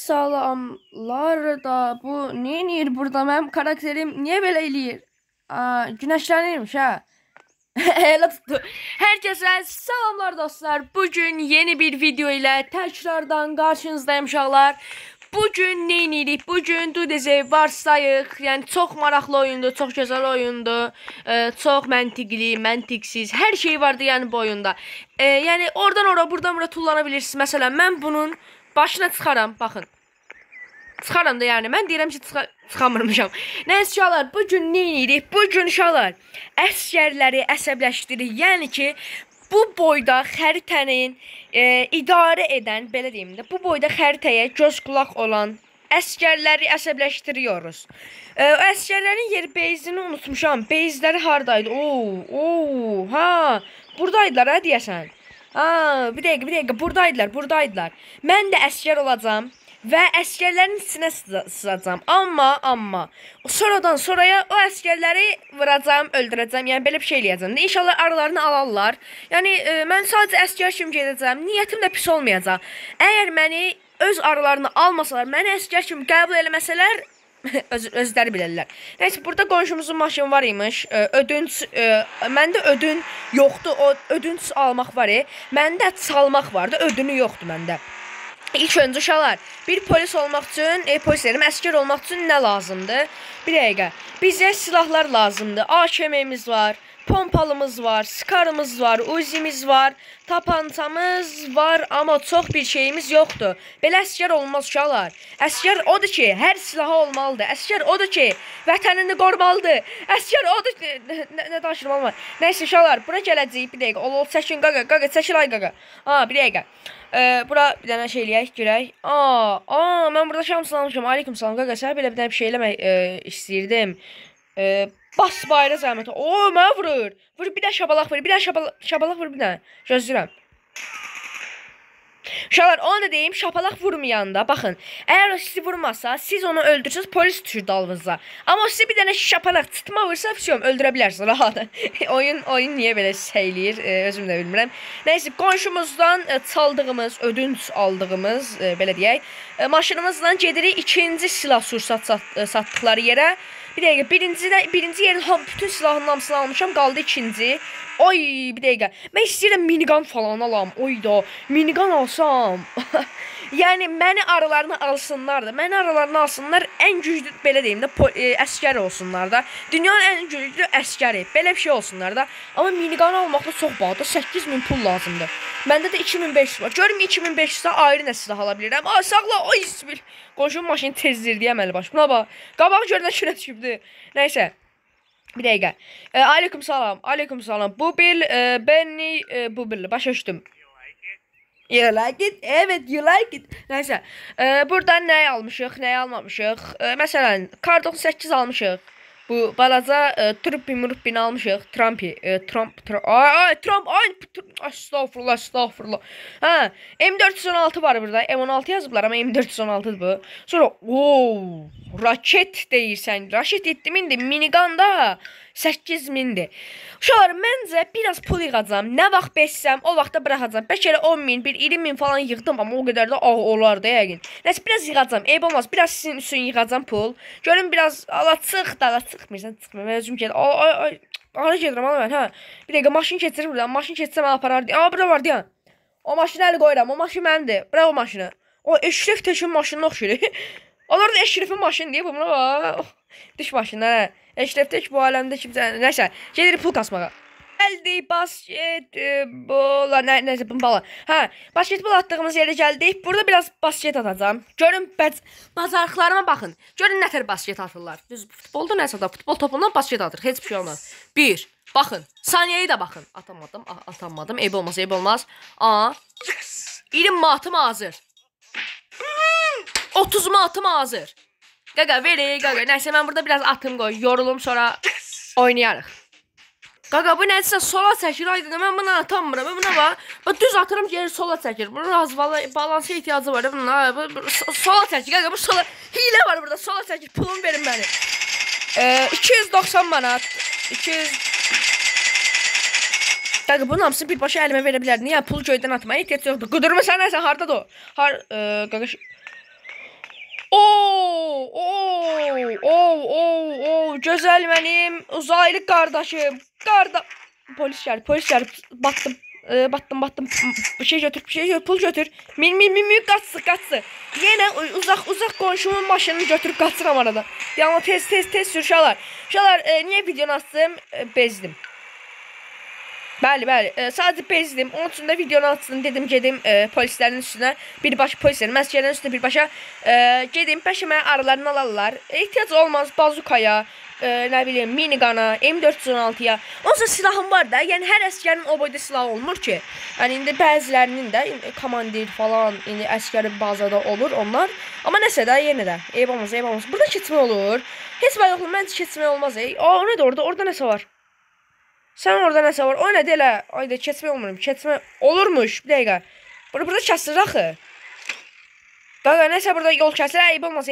Salamlar da bu niyə eləyir burada mənim karakterim niyə belə eləyir? Günəşlənirmiş ha. Elə tutdu. Hər kəsə salamlar dostlar. Bugün yeni bir video ilə təkrardan qarşınızdayım uşaqlar. Bugün nə edirik? Bugün Dudeze varsayıq. Yəni çox maraqlı oyundur, çox gözəl oyundur. Çox məntiqli, məntiqsiz, hər şey vardı yəni bu oyunda. Yəni oradan ora, buradan bura tullana bilirsiniz. Məsələn, mən bunun başına çıxaram, baxın. Çıxaram da yəni, mən deyirəm ki, çıxamırmışam. Nəysə uşaqlar, bugün nə edirik? Bugün uşaqlar, əsgərləri əsəbləşdirik. Yəni ki, bu boyda xəritənin idarə edən, belə deyim də, bu boyda xəritəyə göz qulaq olan əsgərləri əsəbləşdiriyoruz. Əsgərlərin yeri beyzini unutmuşam. Beyzləri haradaydı? Ha, buradaydılar ha deyəsən. Bir dəqiqə, buradaydılar. Mən də əsgər olacağam və əsgərlərin içinə sızacağam. Amma sonradan sonraya o əsgərləri vuracağam, öldürəcəm. Yəni belə bir şey eləyəcəm. İnşallah aralarını alarlar. Yəni mən sadəcə əsgər kimi gedəcəm. Niyyətim də pis olmayacaq. Əgər məni öz aralarını almasalar, məni əsgər kimi qəbul eləməsələr, özləri bilərlər. Nəysə, burada qonşumuzun maşını var imiş. Ödünç, məndə ödün yoxdur. O ödünç almaq var. Məndə çalmaq vardı. Ödünü yoxdur məndə. İlk öncə uşaqlar, bir polis olmaq üçün, polis deyirəm, əsgər olmaq üçün nə lazımdır? Bir dəqiqə, bizə silahlar lazımdır. AKM-miz var, pompalımız var, skarımız var, uzimiz var, tapancamız var, amma çox bir şeyimiz yoxdur. Belə əsgər olmaz uşaqlar. Əsgər odur ki, hər silahı olmalıdır. Əsgər odur ki, vətənini qorumalıdır. Əsgər odur ki, nə danışırım var. Nəysə uşaqlar, bura gələcəyik, bir dəqiqə. Ol, çəkin, qaqa, çəkil ay qaqa. Bir dəqiqə. Bura bir dənə şey eləyək, girək. Mən burada şamsını almışam. Aleyküm salam, qaqa, sənə belə bir dənə bir şey eləmək istəyirdim. Bas bayra zəhmətə. Mənə vurur. Vur, bir də şabalaq vur, şabalaq vur, bir dənə. Gözləyirəm. Uşaqlar, onu da deyim, şapalaq vurmayanda, baxın, əgər o sizi vurmasa, siz onu öldürsünüz, polis düşür dalınıza. Amma o sizi bir dənə şapalaq çıtma vursa, öldürə bilərsiniz, rahat. oyun niyə belə səyləyir, özüm də bilmirəm. Nəysə, qonşumuzdan çaldığımız, ödünç aldığımız, belə deyək, maşınımızla gedirik ikinci silah sursat satdıqları yerə. Bir dəqiqə, birinci yerin bütün silahının hamısını almışam, qaldı ikinci. Bir dəqiqə, mən istəyirəm minigun falan alam, minigun alsam. Yəni, məni aralarına alsınlar da, ən güclü, belə deyim də, əskər olsunlar da. Dünyanın ən güclü əskəri, belə bir şey olsunlar da. Amma minigun almaqda çox bağlıdır, 8000 pul lazımdır. Məndə də 2500 var. Görüm 2500-də ayrı nə silah ala bilirəm. Sağla, isbil. Qonşumun maşını tezdirdi, əməli baş. Buna bax, qabağı görünə şürə düşübdür. Nəysə. Bir dəqiqə. Aleyküm salam. Bu bil, Benny, bu bil, başa düşdüm. You like it? Evet, you like it. Nəysə, buradan nəyi almışıq, nəyi almamışıq? Məsələn, kar 98 almışıq. Bu balaca Trumpi almışıq. Trump. Estağfurullah. M416 var burada. M16 yazıblar, amma M416'dır bu. Sonra, raket deyirsən. Raket 7000'dir. Minigun da 8000'dir. Uşaqlar, məncə biraz pul yığacam. Nə vaxt beşsəm, o vaxtda bıraxacam. Bəlkə elə 10.000, 20.000 falan yığdım, amma o qədər də olardı yəqin. Nəsə, biraz yığacam. Eyb olmaz. Biraz sizin üçün yığacam pul. Görün biraz, çıxmırsan, çıxmır. Mən özüm gedir. Ara gedirəm, ana mən, hə. Bir dəqiqə, maşın keçirir buradan. Maşın keçsəm, aparar deyəm. Burada var deyəm. O maşını əli qoyuram. O maşın məndir. Bırak o maşını. O Eşref Tekin maşınına oxşuyur. Onlar da Eşrefin maşını deyib, buna bax. Diş maşını, hə. Eşref Tek bu aləmdə kimsə, nəsə, gedir pul kasmağa. Gəldik, basketbol atdığımız yerə gəldik. Burada biraz basket atacağım. Görün, bacarıqlarıma baxın. Görün, nətər basket atırlar. Düz futbolda nəsə da, futbol topundan basket atır. Heç bir şey olmaz. Bir, baxın. Saniyəyi də baxın. Atanmadım. Eyb olmaz. 20 matım hazır. 30 matım hazır. Qaqa, veri, qaqa. Nəysə, mən burada biraz atım qoy. Yorulum, sonra oynayarıq. Qaqa, bu nədirsə sola çəkir. Ayda, mən buna atamıram. Buna bax, düz atırım, geri sola çəkir. Bunun az balansa ihtiyacı var. Sola çəkir, qaqa, bu sola... Hilə var burada, sola çəkir. Pulunu verin məni. 290 manat. 200... Qaqa, bunun hamısını birbaşa əlimə verə bilərdi. Niyə? Pulu göydən atmaya ehtiyac yoxdur. Qudurma sən nəsən, hardadır o? Qaqa... Oo, gözəl mənim uzaylı qardaşım. Polis gəlir. Batdım. Batdım. Bir şey götür, pul götür. Min, qaçsın. Yenə uzaq qonşumun maşınını götürüb qaçıram arada. Yəni tez sür uşaqlar. Uşaqlar, niyə videonu açdım? Bezdim. Bəli, sadəcə bezdim. Onun üçün də videonu açdım, dedim gedim polislərin üstünə, birbaşa polislərin, məskələrin üstünə birbaşa gedim, bəşəmə aralarını alarlar. Ehtiyac olmaz bazukaya, nə bileyim, minigana, M416-ya. Onsa silahım var da, yəni hər əskərin o boyda silahı olmur ki. Yəni indi bəzilərinin də komandir falan, indi əskəri bazada olur onlar. Amma nəsə də, yenə də, eyb olmaz. Burada keçmək olur. Heç var yoxdur, məncə keçmək olmaz. O nədir orada? Orada nəsə var? Sən orada nəsə var? O nədir elə? Ayda keçmək olmurum. Keçmək olurmuş. Bir dəqiqə. Burada kəsir axı. Qaqa nəsə burada yol kəsir. Eyb olmaz.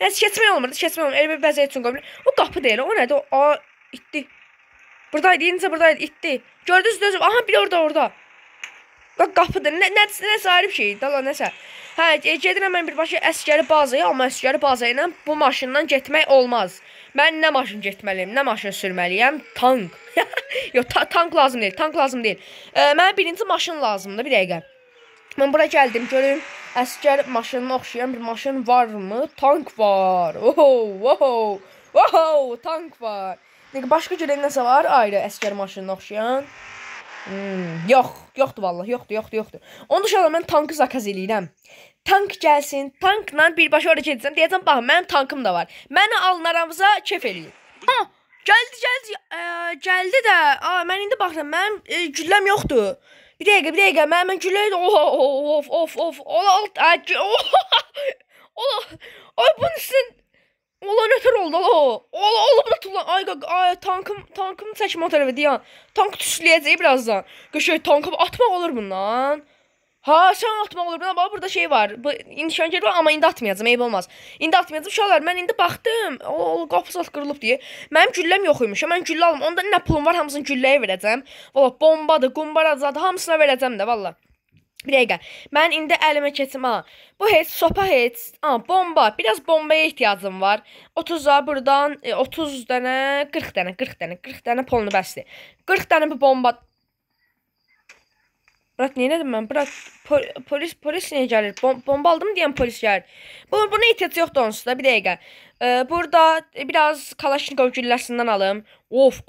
Nəsə keçmək olmur. Elə bir bəzək üçün qoyulur. O qapı deyil. O nədir? Aa, itdi. Buradaydı. Yenicə buradaydı. İtdi. Gördünüz. Aha, bir orada. Bak qapıdır. Nəsə ayrı bir şey. Dala nəsə. Hə, gedirəm mən birbaşa əskəri bazaya. Amma əskəri bazaya ilə bu maşından getmək olmaz. Mən nə maşın getməliyim, nə maşın sürməliyəm? Tank. Yox, tank lazım deyil. Mənə birinci maşın lazımdır, bir dəqiqə. Mən bura gəldim, görüm, əskər maşınına oxşayan bir maşın varmı? Tank var. Tank var. Başqa görən nəsə var? Ayrı əskər maşınına oxşayan. Yoxdur vallah, yoxdur. Onu dışarıda mən tankı zakaz eləyirəm. Tank gəlsin, tankla birbaşa oraya gedəcəm. Deyəcəm, baxın, mənim tankım da var. Mənə alın aramıza, kef eləyin. Gəldi də. Mən indi baxıram, mənim gülləm yoxdur. Bir dəqiqə, mən güllə... Ay, bunun üstün... Ola, nətər oldu, ola, bu da tulla... Ay, tankım çəkmə o tərəfə, deyən. Tank tüsləyəcək birazdan. Qəşək, tankım atmaq olur bundan. Ha, sən atmaq olur bundan. Bax, burada şey var. İndişan gedir var, amma indi atmayacam, eyb olmaz. İndi atmayacam, uşaqlar, mən indi baxdım. Qapısı qırılıb deyə. Mənim gülləm yox imiş, mən güllə alım. Onda nə pulum var, hamısını gülləyə verəcəm. Valla, bombadır, qumbarazadır, hamısına verəcəm də, valla. Bir dəqiqə, mən indi əlimə keçim, bu heç, sopa heç, bomba, biraz bombaya ehtiyacım var. 30'a buradan, 30 dənə, 40 dənə polunu bəsdir. 40 dənə bu bomba... Bırak, niyə nədim mən? Bırak, polis niyə gəlir? Bomba aldım deyən polis gəlir. Buna ehtiyac yoxdur onsuz da, bir dəqiqə. Burada biraz Kalaşnikov gülləsindən alım. Of,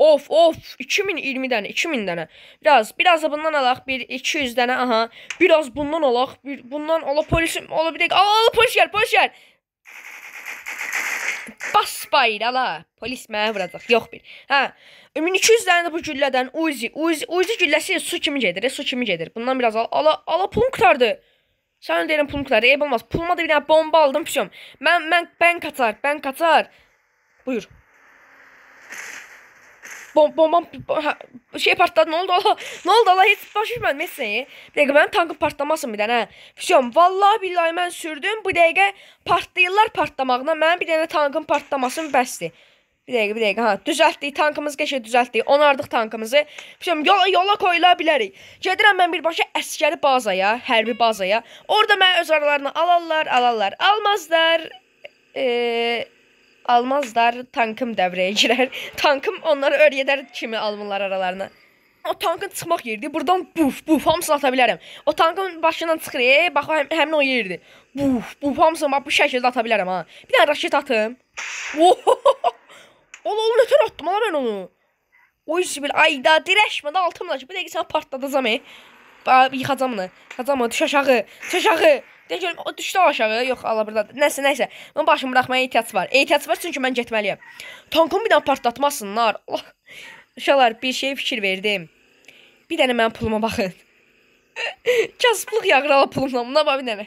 2020 dənə, 2000 dənə. Biraz da bundan alaq, 200 dənə, aha. Biraz bundan alaq, bundan ala polisim, ala bir dəqiqə. Polis gəl. Bas bayır, ala. Polis mənə vuracaq, yox bir. Hə. 200 dənə də bu güllədən Uzi gülləsi su kimi gedir. Bundan biraz ala pulum qutardı. Sən deyirəm pulum qutardı. Eyb olmaz. Puluma da bir dənə bomba aldım pişom. Mən qaçar. Buyur. Bombam şey partladı. Nə oldu ala? Heç baş düşmədim mesəyi. Bir dəqiqə, mənim tankım partlamasın bir dənə. Pişom, vallahi billahi mən sürdüm. Bu dəqiqə partlayırlar partlamağına. Mənim bir dənə tankım partlamasın bəsdir. Bir dəqiqə, ha, düzəltdik, tankımız qəşəng düzəltdik, onardıq tankımızı. Yola koyula bilərik. Gedirəm mən birbaşa əskəri bazaya, hərbi bazaya. Orada mən öz aralarını alarlar. Almazlar, tankım dəvrəyə girər. Tankım onları öyrədər kimi almırlar aralarına. O tankın çıxmaq yerdir. Buradan buf, hamısını ata bilərəm. O tankın başından çıxır, bax, həmin o yerdir. Buf, hamısını bu şəkildə ata bilərəm, ha. Bir dənə raket atım. Oğlum, nətər attım ala mən onu. Oy Sibil, ayda dirəşmədə altımla ki, bir dəqiqə sənə partladacam, yıxacam onu, düş aşağı. Deyək görüm, o düşdü aşağı, yox, ala buradadır. Nəsə, mən başımı bıraxmaya ehtiyac var, çünki mən getməliyəm. Tankımı bir dənə partlatmasınlar. Uşaqlar, bir şey fikir verdim. Bir dənə mənim puluma baxın. Kasıblıq yağır ala pulumla, buna bax bir dənə.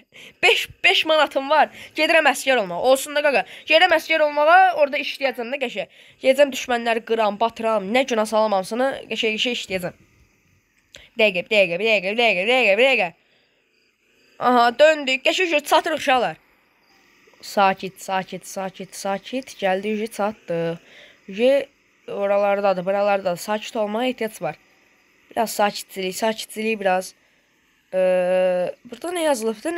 5 manatım var. Gedirəm əskər olmağa. Olsun da qaqa. Gedirəm əskər olmağa, orada işləyəcəm də qəşə. Gedəcəm düşmənləri qıram, batıram, nə günah salam hamısını qəşə işləyəcəm. Bir dəqiqə. Aha, döndük. Qəşə çatırıq uşaqlar. Sakit. Gəldi, çatdıq. Oralardadır, buralardadır. Sakit olmağa ehtiyac var. Biraz sakitçilik biraz. Burada nə yazılıbdı?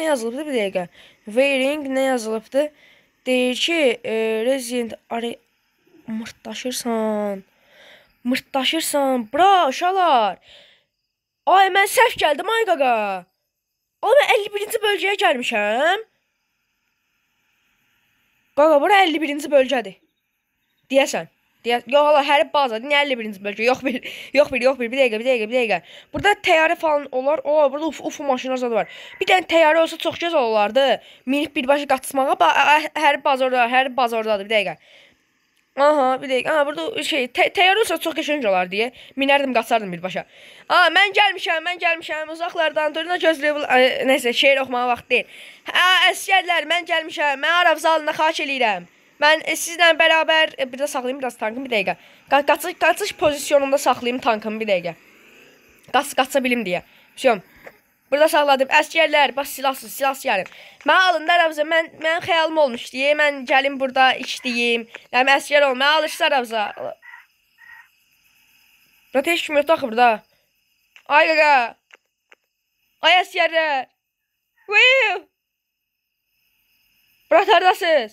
Bir dəqiqə. Wearing nə yazılıbdı? Deyir ki, Resident mırtdaşırsan. Bra, uşaqlar. Ay, mən səhv gəldim, ay qaqa. Ay, mən 51-ci bölgəyə gəlmişəm. Qaqa, bura 51-ci bölgədir. Deyəsən. Yox, hala, hərb bazadır. Niyə 51-ci bölgə? Yox, bir dəqiqə. Burada təyyarə falan olar. Burada UFO maşınlar zadı var. Bir dənə təyyarə olsa çox gözəl olardı. Minib birbaşa qaçmağa. Hərb bazı oradadır. Bir dəqiqə. Aha, bir dəqiqə. Burada təyyarə olsa çox qəşəng olar deyə minərdim, qaçardım birbaşa. Mən gəlmişəm. Uzaqlardan duruna gözləyib. Nəsə, şeir oxumağa vaxt deyil. Əsgərlər, mən gəlmişəm. Mən Arab zalına xahiş eləyirəm. Mən sizlə bərabər burada saxlayım biraz tankımı, bir dəqiqə. Qaçış pozisyonunda saxlayım tankımı, bir dəqiqə. Qaça bilim deyə. Burada saxladım. Əsgərlər, bax silahsız gəlin. Mən alın Arabza, mən xəyalım olmuş deyə. Mən gəlim burada işləyim. Yəni əsgər ol, mən alışsız Arabza. Burada heç kim yoxdur axı burada. Ay qaqa. Ay əsgərlər. Burada haradasınız?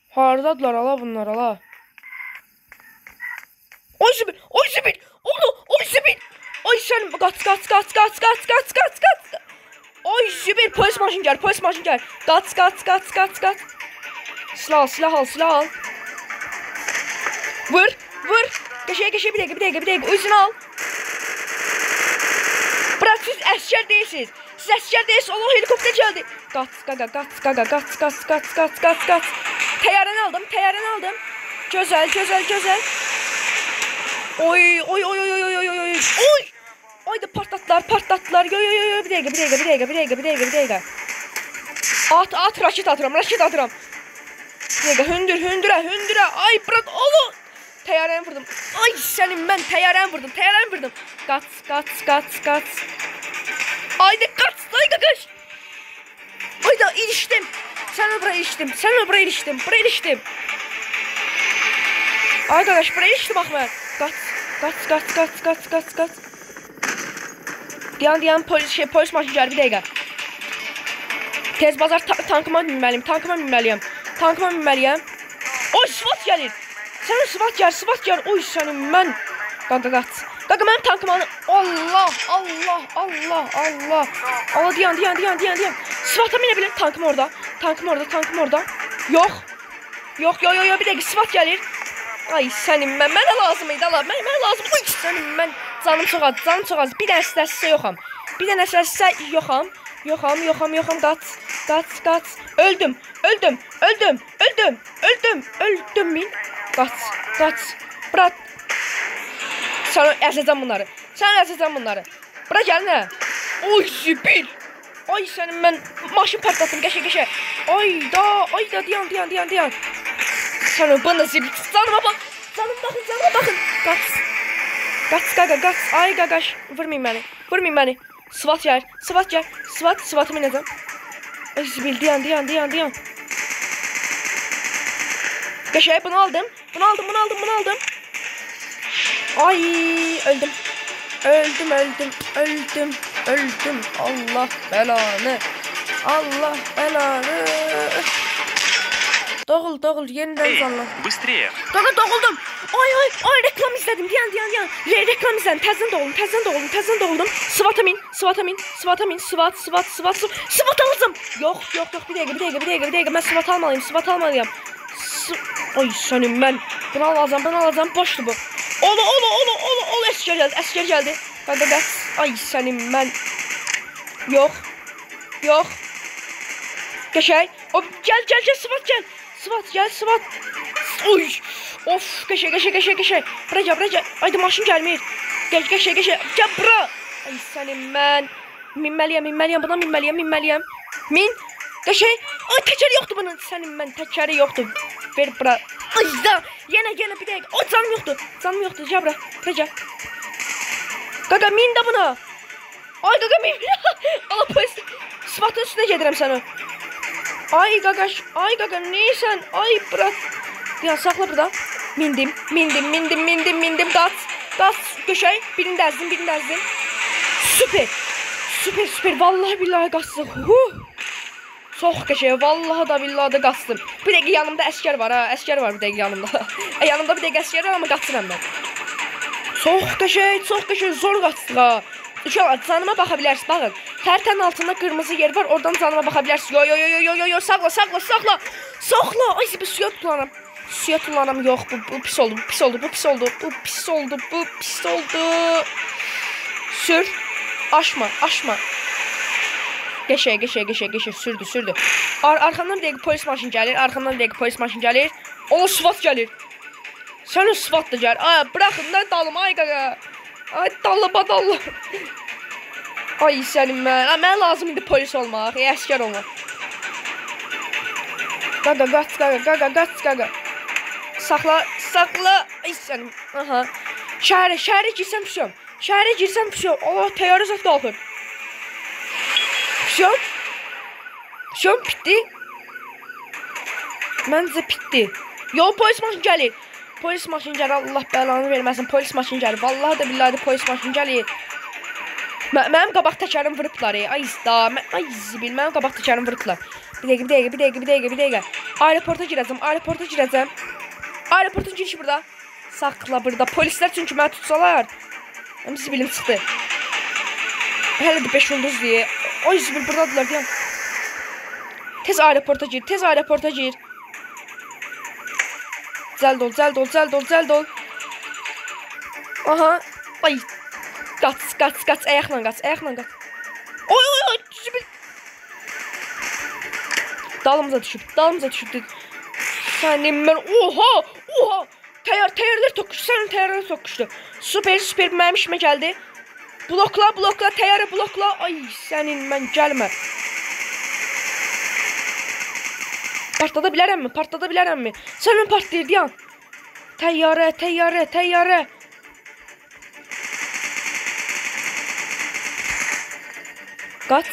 Haradadılar ala bunlar ala. Oy zibir. Oy sen kaç. Oy zibir, polis maşın gel. Kaç. Silah al. Vur. Geçe bir dakika. Özünü al. Bırak, siz əskər değilsiniz. Allah, helikopter geldi. Kaç. Təyyarəni aldım. Gözəl. Oy. Ay da partlatdılar. Yo. Bir dəqiqə. At, raket atıram. Bir dəqiqə, hündürə. Ay, bırak, oğlu. Təyyarəni vurdum. Ay, sənin mən təyyarəni vurdum. Qaç. Ay da qaç. Ay da ilişdim. Sen buraya iliştim. Arkadaş, buraya iliştim bak ben. Kaç. Diyan polis maşını gəlir, bir dəqiqə. Tez bazar tankıma binməliyəm. Oy, SWAT gəlir. Sənin SWAT gəlir. Oy, sənin mən. Qaç. Qaqa, mənim tankım alın. Allah. Allah, diyan. SWAT-a minə bilir, tankım orada. Yox, bir dəqiqə, SWAT gəlir. Ay, sənin mənə lazım idi, ala. Mənə lazım. Oy, sənin mən. Canım çox az. Bir dənə səsə yoxam. Qaç. Öldüm. Min. Qaç. Bırak. Sən əzəcəm bunları. Bırak, gəlinə. Oy, zibir. Ay, sənin mən maşın partlattım, qəşə. Ay da, diyan. Sən bana zibir. Canıma baxın. Qaç. Ay, qaqaş. Vurmayın məni. SWAT gəlir. SWAT-ı minəcəm. Ay, zibir, diyan. Qəşə, bunu aldım. Ay, öldüm. Allah belanı. Doğul, yeniden canlı. Bыстрее. Qaqa, doğuldum. Ay, reklam izlədim. Diyan. Reklam izlədim. Təzən doğuldum. SWAT-a min. SWAT alacağım. Yox, bir dəqiqə. Mən SWAT almalıyım. Ay, sənin mən. Bunu alacağım. Boşdur bu. Ol, əskər gəldi. Qaqa. Ay, sənin mən. Yox. Qəşəy. Gəl, SWAT gəl. Oy. Of, qəşəy. Bırak. Ayda maşın gəlmir. Qəşəy. Gəl bura. Ay, sənin mən. Minməliyəm. Buna minməliyəm. Min. Qəşəy. Ay, təkəri yoxdur bunun. Sənin mən, təkəri yoxdur. Ver bura. Ay da. Yenə bir dəqiqə. O, canım yoxdur. Gəl bura. Qaqa, min də buna. Ay, qaqa, min. Ala, polis. SWAT-ın üstünə gedirəm səni. Ay, qaqa, neysən? Ay, bırak. Ya, saxla burada. Mindim. Qaç. Köşəy. Birini əzdin. Süper. Vallahi billahi qaçsın. Çox qəşəng. Vallahi da billahi da qaçdım. Bir dəqiqə yanımda əskər var ha. Əskər var bir dəqiqə yanımda. Yanımda bir dəqiqə əskər var amma qaçıram mən. Çox qəşəng, çox qəşəng. Zor qaçdıq ha. Uşaqlar canıma baxa bilərsiniz. Baxın. Tərtənin altında qırmızı yer var. Oradan canıma baxa bilərsiniz. Yo. Saqla. Soxla. Ay bir suya tutulanam. Suya tutulanam. Yox, bu pis oldu. Bu pis oldu. Sür. Aşma. Geçək. Sürdü. Arxamdan bir dəqiqə polis maşını gəlir. O SWAT gəlir. Sən o SWAT da gəlir. Ay, bıraxın da dalım. Ay qaqa. Ay, dallı. Ay, sənin mən. Mənə lazım idi polis olmaq. Əskər olmaq. Qaqa. Saxla. Ay, sənin. Aha. Şəhərə girsəm pişiyorum. Allah, təyyarə zət qalxır. Pişiyorum, bitdi. Məncə bitdi. Yo, polis maşını gəlir. Allah bəlanı verməsin. Polis maşını gəlir. Vallahi da billahi da polis maşını gəlir. Mənim qabaq təkərim vurublar. Ay zibil. Mənim qabaq təkərim vurublar. Bir dəqiqə. Aeroporta girəcəm. Aeroportun girişi burada. Saxla burada. Polislər çünki məni tutsalar. Mənim zibilim çıxdı. Hələ də 5 ulduz deyə. Ay zibil buradadılar deyəm. Tez aeroporta gir. Cəld ol. Aha. Ay. Qaç. Ayaqla qaç. Oy. Zibil. Dalımıza düşüb. Sənin mən. Oha. Təyyarələr toqquşdu. Super. Mənim işimə gəldi. Blokla. Təyyarə blokla. Ay, sənin mən gəlmə. Partlada bilərəmmi? Sən mən partlayır deyən. Təyyarə. Qaç.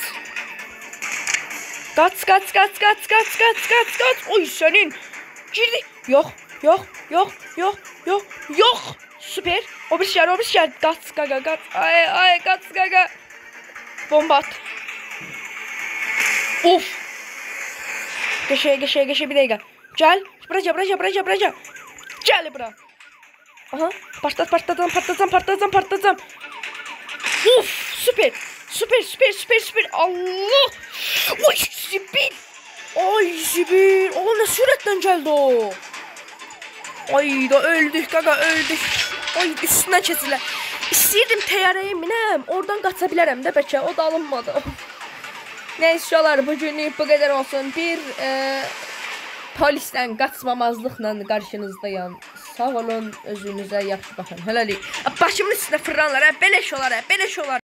Oy, sənin. Girdi. Yox. Super. O bir şey. Qaç. Ay, qaç. Bomba at. Of. Geçe bir dəqiqə. Gəl. Bıraca. Gəl bura. Aha. Partladım. Uf. Super. Allah. Oy, zibil. O nə sürətlə gəldi o. Ay da öldük. Ay, üstündən keçirlər. İstəyirdim təyyarəyə minəm. Oradan qaça bilərəm də bəlkə. O da alınmadı. Neyse uşaqlar, bugünlük bu qədər olsun. Bir polisdən qaçmamazlıqla qarşınızdayım. Sağ olun, özünüzə yaxşı baxın. Hələlik. Başımın üstünə fırlanlar, belə iş olar.